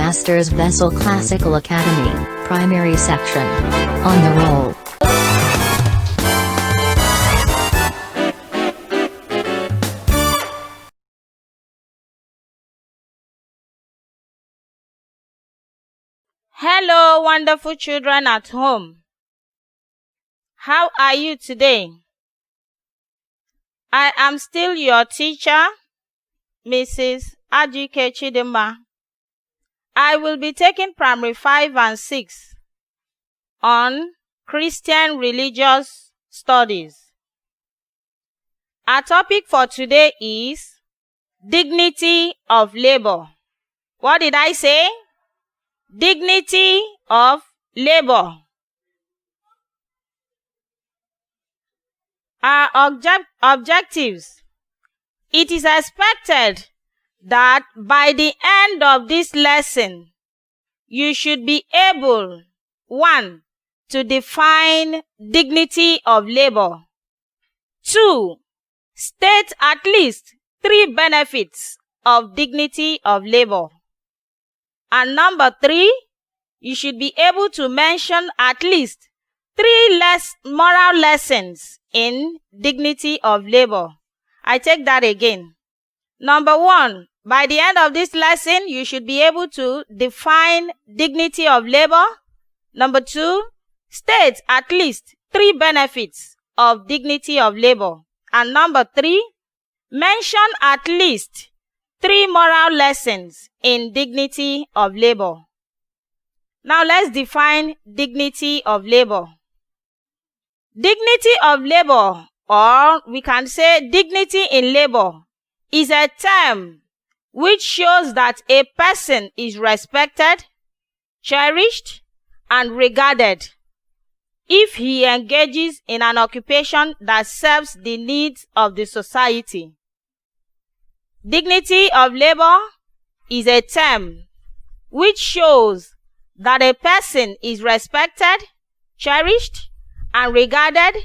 Masters Vessel Classical Academy, Primary Section. On the roll. Hello, wonderful children at home. How are you today? I am still your teacher, Mrs. Ajike Chidinma. I will be taking primary 5 and 6 on Christian religious studies. Our topic for today is dignity of labor. What did I say? Dignity of labor. Our objectives. It is expected that by the end of this lesson, you should be able, 1, to define dignity of labor. 2, state at least 3 benefits of dignity of labor. And number 3, you should be able to mention at least 3 moral lessons in dignity of labor. I take that again. Number 1, by the end of this lesson, you should be able to define dignity of labor. Number 2, state at least 3 benefits of dignity of labor. And number 3, mention at least 3 moral lessons in dignity of labor. Now let's define dignity of labor. Dignity of labor, or we can say dignity in labor, is a term which shows that a person is respected, cherished, and regarded if he engages in an occupation that serves the needs of the society. Dignity of labor is a term which shows that a person is respected, cherished, and regarded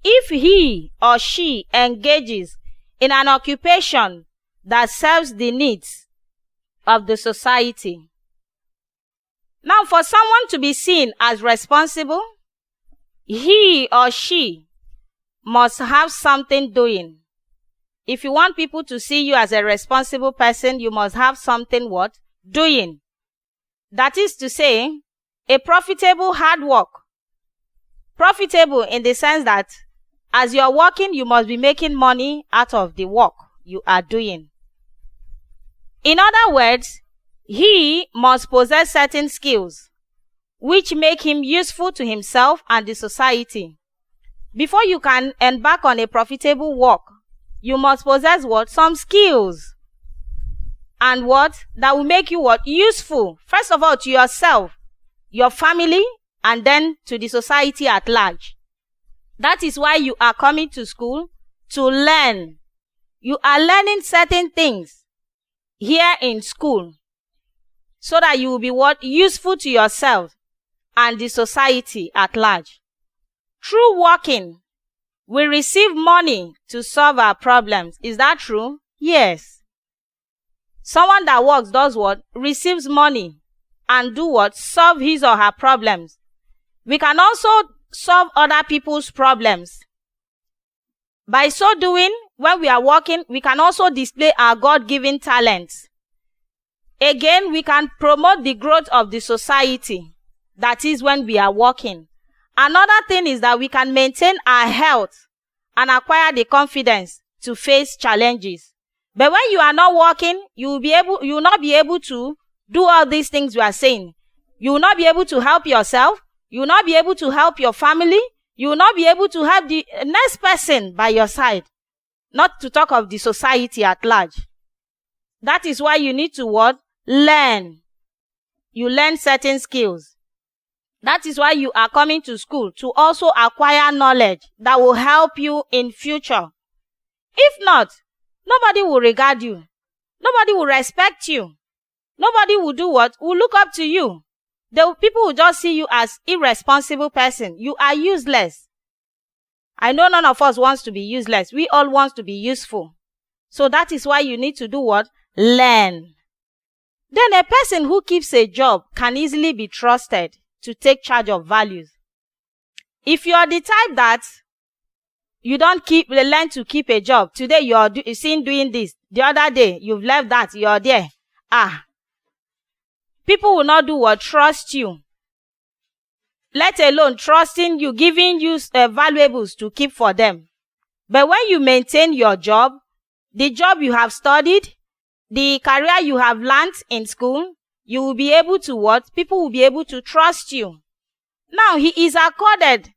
if he or she engages in an occupation that serves the needs of the society. Now, for someone to be seen as responsible, he or she must have something doing. If you want people to see you as a responsible person, you must have something what? Doing. That is to say, a profitable hard work. Profitable in the sense that as you are working, you must be making money out of the work you are doing. In other words, he must possess certain skills which make him useful to himself and the society. Before you can embark on a profitable work, you must possess what? Some skills. And what? That will make you what? Useful. First of all, to yourself, your family, and then to the society at large. That is why you are coming to school to learn. You are learning certain things here in school so that you will be what? Useful to yourself and the society at large. Through working, we receive money to solve our problems. Is that true? Yes. Someone that works does what? Receives money and do what? Solve his or her problems. We can also solve other people's problems. By so doing, when we are working, we can also display our God-given talents. Again, we can promote the growth of the society. That is when we are working. Another thing is that we can maintain our health and acquire the confidence to face challenges. But when you are not working, you will not be able to do all these things we are saying. You will not be able to help yourself. You will not be able to help your family. You will not be able to help the next person by your side. Not to talk of the society at large. That is why you need to what? Learn. You learn certain skills. That is why you are coming to school, to also acquire knowledge that will help you in future. If not, nobody will regard you. Nobody will respect you. Nobody will do what? Will look up to you. People will just see you as irresponsible person. You are useless. I know none of us wants to be useless. We all want to be useful. So that is why you need to do what? Learn. then a person who keeps a job can easily be trusted to take charge of values. If you are the type that you don't learn to keep a job, today you are seen doing this, the other day you've left that, you're there. People will not do what? Trust you. Let alone trusting you, giving you valuables to keep for them. But when you maintain your job, the job you have studied, the career you have learned in school, you will be able to what? People will be able to trust you. Now, he is accorded.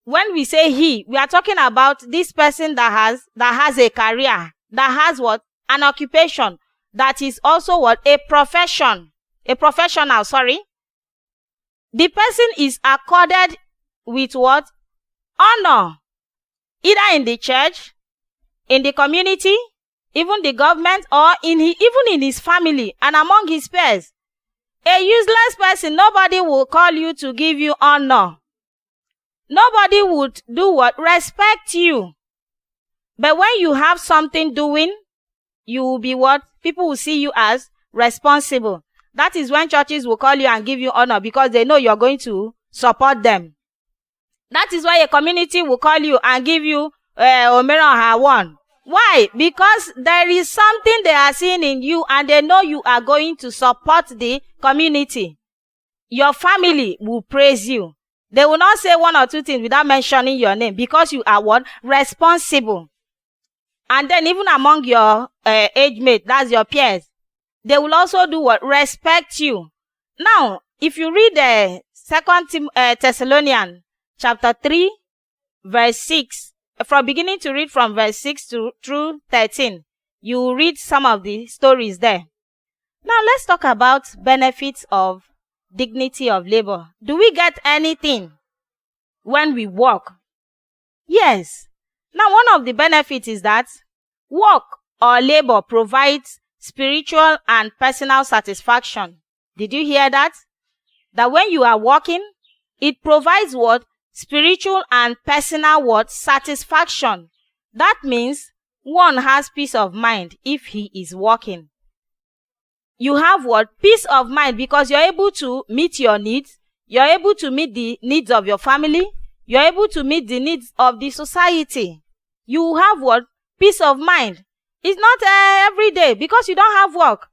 When we say he, we are talking about this person that has a career, that has what? An occupation, that is also what? A profession. A professional, sorry. The person is accorded with what? Honor. Either in the church, in the community, even the government, or even in his family and among his peers. A useless person, nobody will call you to give you honor. Nobody would do what? Respect you. But when you have something doing, you will be what? People will see you as responsible. That is when churches will call you and give you honor, because they know you're going to support them. That is why a community will call you and give you Omera Hawan. Why? Because there is something they are seeing in you and they know you are going to support the community. Your family will praise you. They will not say one or two things without mentioning your name, because you are what? Responsible. And then even among your age mate, that's your peers, they will also do what? Respect you. Now, if you read 2 Thessalonians chapter 3, verse 6, from beginning to read from verse 6 through 13, you will read some of the stories there. Now, let's talk about benefits of dignity of labor. Do we get anything when we work? Yes. Now, one of the benefits is that work or labor provides spiritual and personal satisfaction. Did you hear that? That when you are working, it provides what? Spiritual and personal what? Satisfaction. That means one has peace of mind if he is working. You have what? Peace of mind, because you're able to meet your needs. You're able to meet the needs of your family. You're able to meet the needs of the society. You have what? Peace of mind. It's not every day, because you don't have work.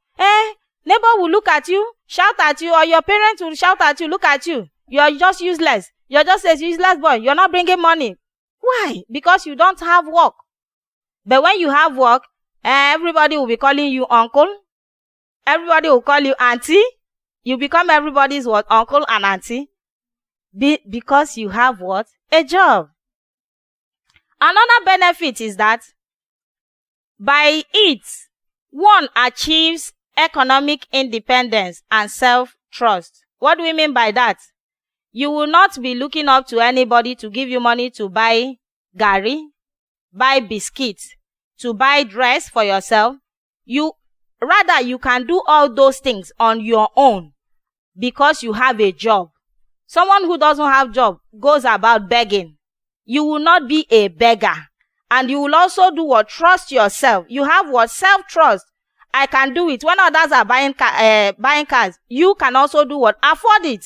Neighbor will look at you, shout at you, or your parents will shout at you, look at you. You're just useless. You're just a useless boy. You're not bringing money. Why? Because you don't have work. But when you have work, everybody will be calling you uncle. Everybody will call you auntie. You become everybody's what? Uncle and auntie. Because you have what? A job. Another benefit is that by it, one achieves economic independence and self-trust. What do we mean by that? You will not be looking up to anybody to give you money to buy gari, buy biscuits, to buy dress for yourself. Rather, you can do all those things on your own because you have a job. Someone who doesn't have job goes about begging. You will not be a beggar. And you will also do what? Trust yourself. You have what? Self-trust. I can do it. When others are buying cars, you can also do what? Afford it.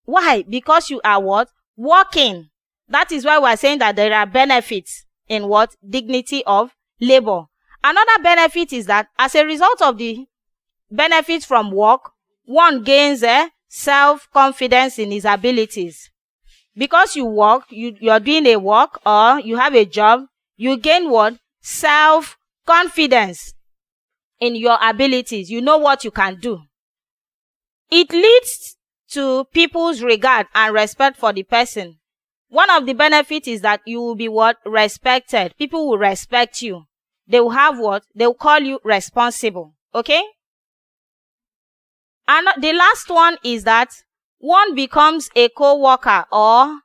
Why? Because you are what? Working. That is why we are saying that there are benefits in what? Dignity of labor. Another benefit is that as a result of the benefits from work, one gains self-confidence in his abilities. Because you work, you're doing a work or you have a job, you gain what? Self-confidence in your abilities. You know what you can do. It leads to people's regard and respect for the person. One of the benefits is that you will be what? Respected. People will respect you. They will have what? They will call you responsible. Okay? And the last one is that one becomes a co-worker or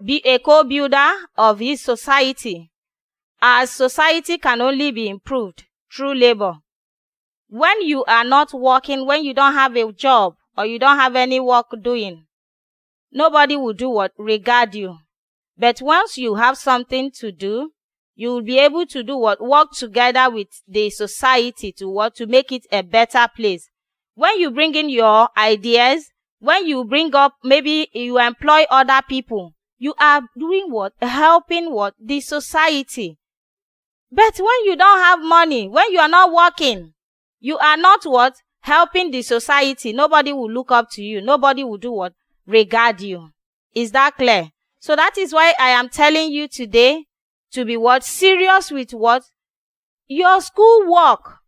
be a co-builder of his society, as society can only be improved through labor. When you are not working, when you don't have a job or you don't have any work doing, nobody will do what? Regard you. But once you have something to do, you will be able to do what? Work together with the society to what? To make it a better place. when you bring in your ideas, when you bring up, maybe you employ other people, you are doing what? Helping what? The society. But when you don't have money, when you are not working, you are not what? Helping the society. Nobody will look up to you. Nobody will do what? Regard you. Is that clear? So that is why I am telling you today to be what? Serious with what? Your school work.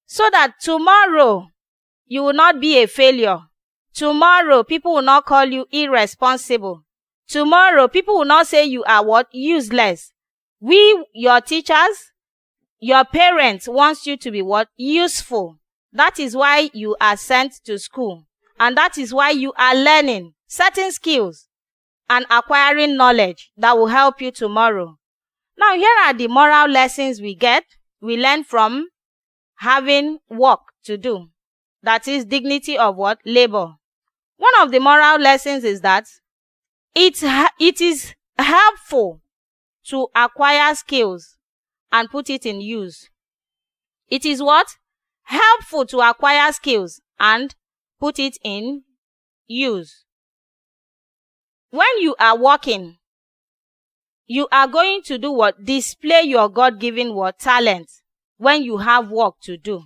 So that tomorrow you will not be a failure. Tomorrow people will not call you irresponsible. Tomorrow people will not say you are what? Useless. We, your teachers, your parents wants you to be what? Useful. That is why you are sent to school. And that is why you are learning certain skills and acquiring knowledge that will help you tomorrow. Now, here are the moral lessons we learn from having work to do. That is dignity of what? Labor. One of the moral lessons is that it is helpful to acquire skills and put it in use. It is what? Helpful to acquire skills and put it in use. When you are working, you are going to do what? Display your God-given what? Talent when you have work to do.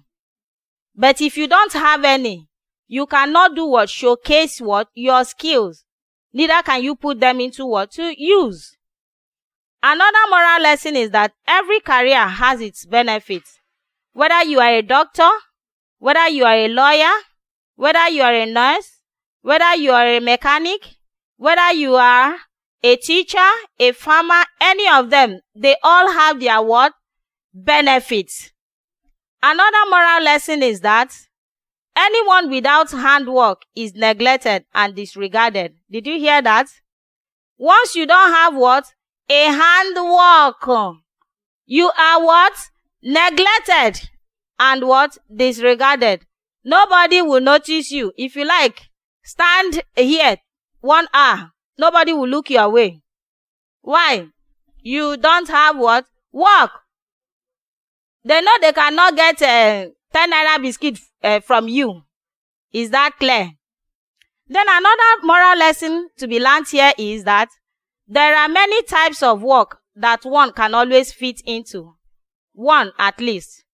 But if you don't have any, you cannot do what? Showcase what? Your skills. Neither can you put them into what? To use. Another moral lesson is that every career has its benefits. Whether you are a doctor, whether you are a lawyer, whether you are a nurse, whether you are a mechanic, whether you are a teacher, a farmer, any of them, they all have their what? Benefits. Another moral lesson is that anyone without handwork is neglected and disregarded. Did you hear that? Once you don't have what? A handwork, you are what? Neglected and what? Disregarded. Nobody will notice you. If you like, stand here 1 hour. Nobody will look your way. Why? You don't have what? Work. They know they cannot get 10 naira biscuit from you. Is that clear? Then another moral lesson to be learned here is that there are many types of work that one can always fit into. One at least.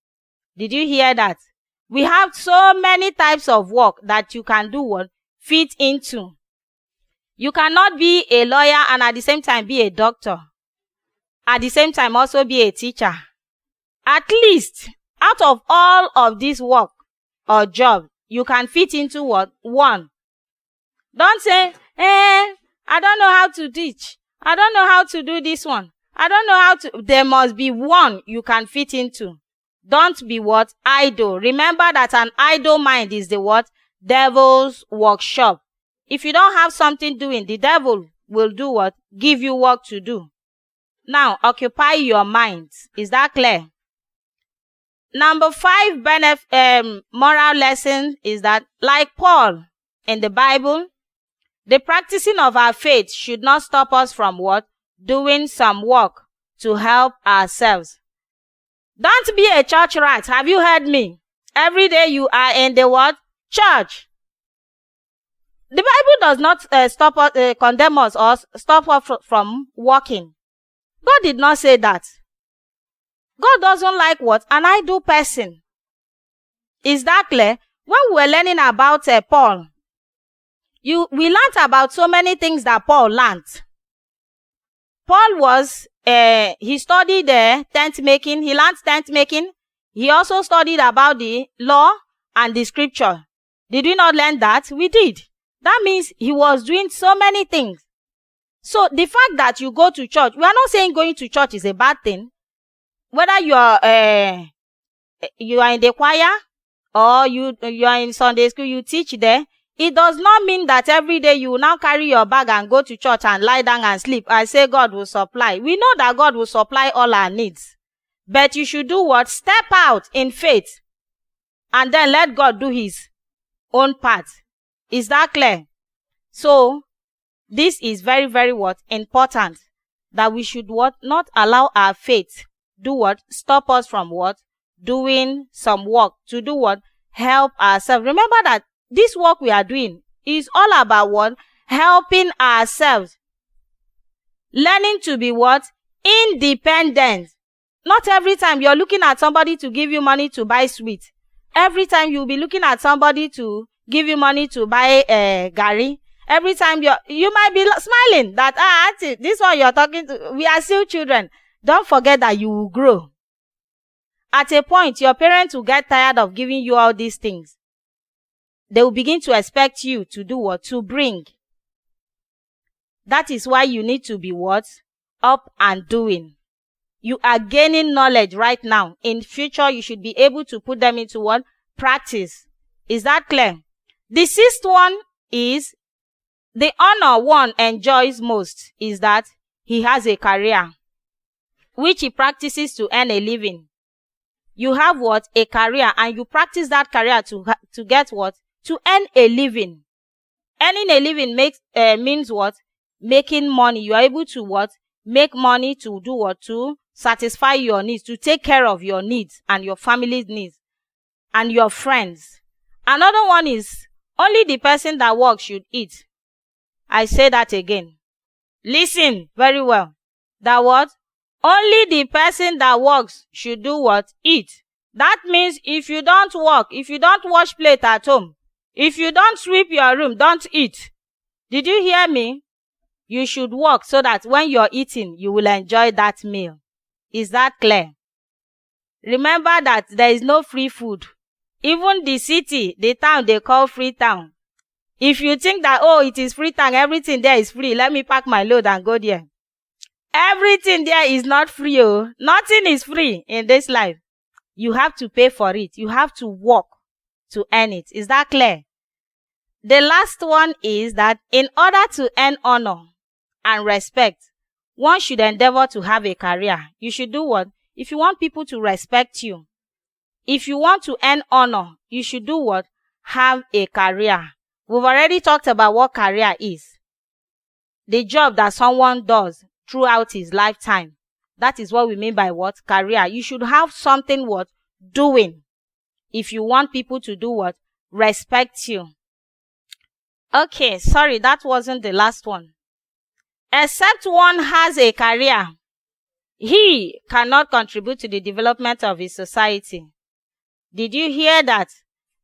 Did you hear that? We have so many types of work that you can do what? Fit into. You cannot be a lawyer and at the same time be a doctor. At the same time also be a teacher. At least, out of all of this work or job, you can fit into what? One. Don't say, I don't know how to teach. I don't know how to do this one. I don't know how to. There must be one you can fit into. Don't be what? Idle. Remember that an idle mind is the what? Devil's workshop. If you don't have something doing, the devil will do what? Give you work to do. Now, occupy your mind. Is that clear? Number 5 moral lesson is that, like Paul in the Bible, the practicing of our faith should not stop us from what? Doing some work to help ourselves. Don't be a church rat. Have you heard me? Every day you are in the what? Church. The Bible does not condemn us or stop us from working. God did not say that. God doesn't like what? An idle person. Is that clear? When we were learning about Paul, we learned about so many things that Paul learned. Paul was, he studied tent making. He learned tent making. He also studied about the law and the scripture. Did we not learn that? We did. That means he was doing so many things. So the fact that you go to church, we are not saying going to church is a bad thing. Whether you are in the choir or you are in Sunday school, you teach there, it does not mean that every day you will now carry your bag and go to church and lie down and sleep. I say God will supply. We know that God will supply all our needs. But you should do what? Step out in faith and then let God do his own part. Is that clear? So, this is very, very what? Important. That we should what? Not allow our faith do what? Stop us from what? Doing some work. To do what? help ourselves. Remember that this work we are doing is all about what? Helping ourselves. Learning to be what? Independent. Not every time you're looking at somebody to give you money to buy sweet. Every time you'll be looking at somebody to give you money to buy gari. Every time you might be smiling that, auntie, this one you're talking to, we are still children. Don't forget that you will grow. At a point, your parents will get tired of giving you all these things. They will begin to expect you to do what? To bring. That is why you need to be what? Up and doing. You are gaining knowledge right now. In future, you should be able to put them into what? Practice. Is that clear? The sixth one is, the honor one enjoys most is that he has a career, which he practices to earn a living. You have what? A career, and you practice that career to get what? To earn a living. Earning a living means what? Making money. You are able to what? Make money to do what? To satisfy your needs, to take care of your needs and your family's needs and your friends. Another one is, only the person that works should eat. I say that again. Listen very well. That what? Only the person that works should do what? Eat. That means if you don't work, if you don't wash plate at home, if you don't sweep your room, don't eat. Did you hear me? You should work so that when you're eating, you will enjoy that meal. Is that clear? Remember that there is no free food. Even the city, the town, they call free town. If you think that, oh, it is free town, everything there is free, let me pack my load and go there. Everything there is not free. Oh. Nothing is free in this life. You have to pay for it. You have to work to earn it. Is that clear? The last one is that in order to earn honor and respect, one should endeavor to have a career. You should do what? If you want people to respect you, if you want to earn honor, you should do what? Have a career. We've already talked about what career is. The job that someone does throughout his lifetime. That is what we mean by what? Career. You should have something what? Doing. If you want people to do what? Respect you. Okay, sorry, that wasn't the last one. Except one has a career, he cannot contribute to the development of his society. Did you hear that?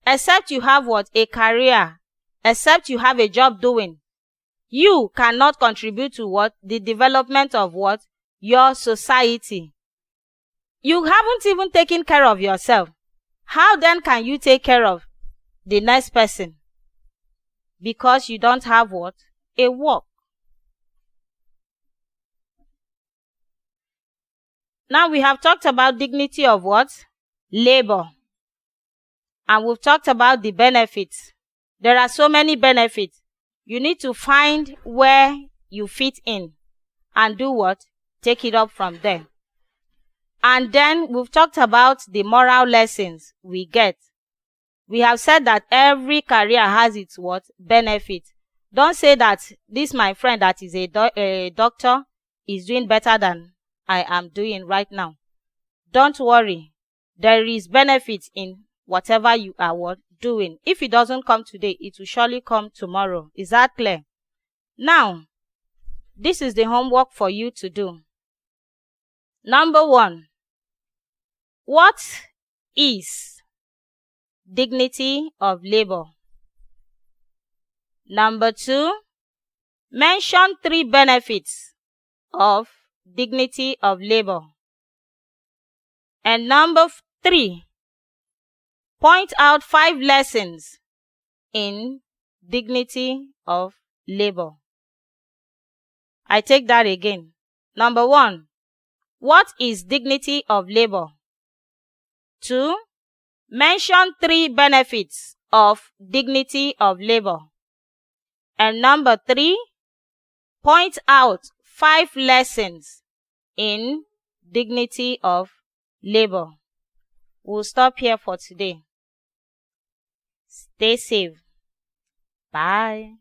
Except you have what? A career. Except you have a job doing. You cannot contribute to what? The development of what? Your society. You haven't even taken care of yourself. How then can you take care of the next person? Because you don't have what? A work. Now we have talked about dignity of what? Labor. And we've talked about the benefits. There are so many benefits. You need to find where you fit in and do what? Take it up from there. And then we've talked about the moral lessons we get. We have said that every career has its what? Benefit. Don't say that this my friend that is a doctor is doing better than I am doing right now. Don't worry. There is benefit in whatever you are what? Doing. If it doesn't come today, it will surely come tomorrow. Is that clear? Now, this is the homework for you to do. Number 1. What is dignity of labor? Number 2. Mention 3 benefits of dignity of labor. And number 3. Point out 5 lessons in dignity of labor. I take that again. Number 1. What is dignity of labor? 2. Mention 3 benefits of dignity of labor. And number 3. Point out 5 lessons in dignity of labor. We'll stop here for today. Stay safe. Bye.